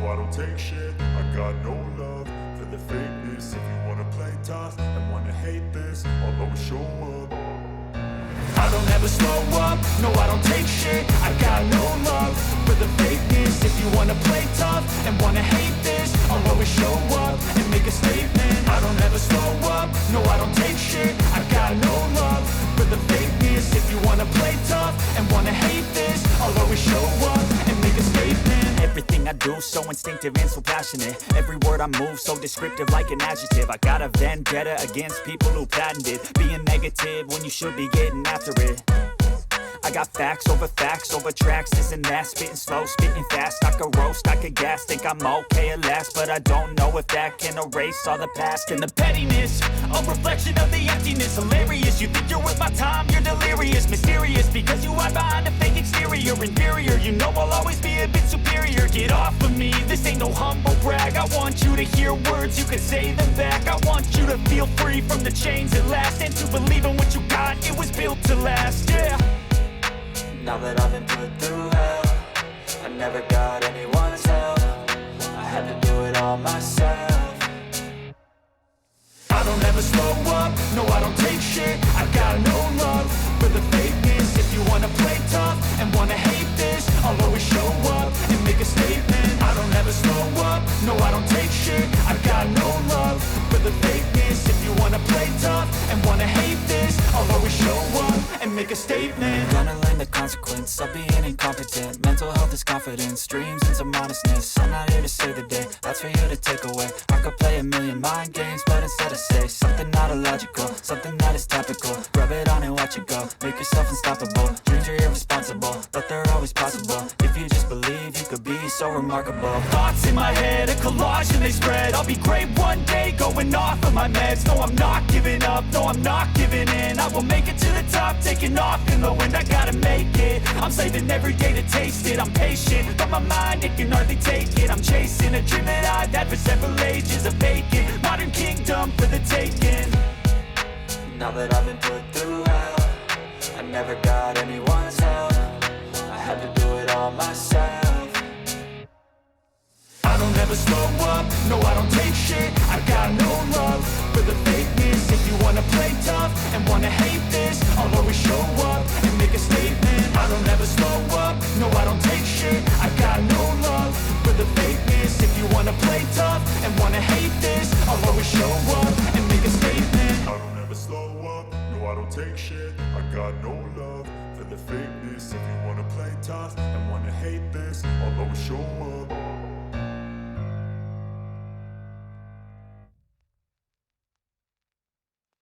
I don't take shit. I got no love for the fakeness. If you wanna play tough and wanna hate this, I'll always show up. I don't ever slow up, no I don't take shit. I got no love for the fakeness. If you wanna play tough and wanna hate this, I'll always show up and make a statement. I don't ever slow up, no I don't take shit. I got no love for the fakeness. If you wanna play tough and wanna hate this, I'll always show up and make a statement. Everything I do so instinctive and so passionate. Every word I move so descriptive like an adjective. I got a vendetta against people who patented being negative when you should be getting after it. I got facts over tracks, this and that. Spitting slow, spitting fast. I could roast, I could gas. Think I'm okay at last, but I don't know if that can erase all the past. And the pettiness, a reflection of the emptiness. Hilarious, you think you're worth my time, you're delirious. Mysterious, because you hide behind a fake exterior. Inferior, you know I'll always be a bit superior. Get off of me, this ain't no humble brag. I want you to hear words, you can say them back. I want you to feel free from the chains at last, and to believe in what you got, it was built to last, yeah. Now that I've been put through hell, I never got anyone's help. I had to do it all myself. I don't ever slow up, no I don't take shit. I got no love for the fakeness. If you wanna play tough and wanna hate this, I'll always show up and make a statement. I don't ever slow up, no I don't take shit. I got no love for the fakeness. If you wanna play tough and wanna hate this, I'll always show up and make a statement. Gonna learn the consequence of being incompetent. Mental health is confidence, dreams and some modestness. I'm not here to save the day, that's for you to take away. I could play a million mind games, but instead I say something not illogical, something that is topical. Rub it on and watch it go, make yourself unstoppable. Dreams are irresponsible, but they're always possible. If you just believe, you could be so remarkable. Thoughts in my head, a collage and they spread. I'll be great one day, going off of my meds. No, I'm not giving up, no, I'm not giving in. I will make it to the top, taking off in the wind. I gotta make it, I'm saving every day to taste it. I'm patient, but my mind, it can hardly take it. I'm chasing a dream that I've had for several ages. A vacant, modern kingdom for the taking. Now that I've been put through hell, I never got anyone's help. I had to do it all myself. I don't ever slow up, no I don't take shit. I got no love for the fakeness. If you wanna play tough and wanna hate this, I'll always show up and make a statement. I don't ever slow up, no I don't take shit. I got no love for the fakeness. If you wanna play tough and wanna hate this, I'll always show up and make a statement. I don't ever slow up, no I don't take shit. I got no love for the fakeness. If you wanna play tough and wanna hate this, I'll always show up.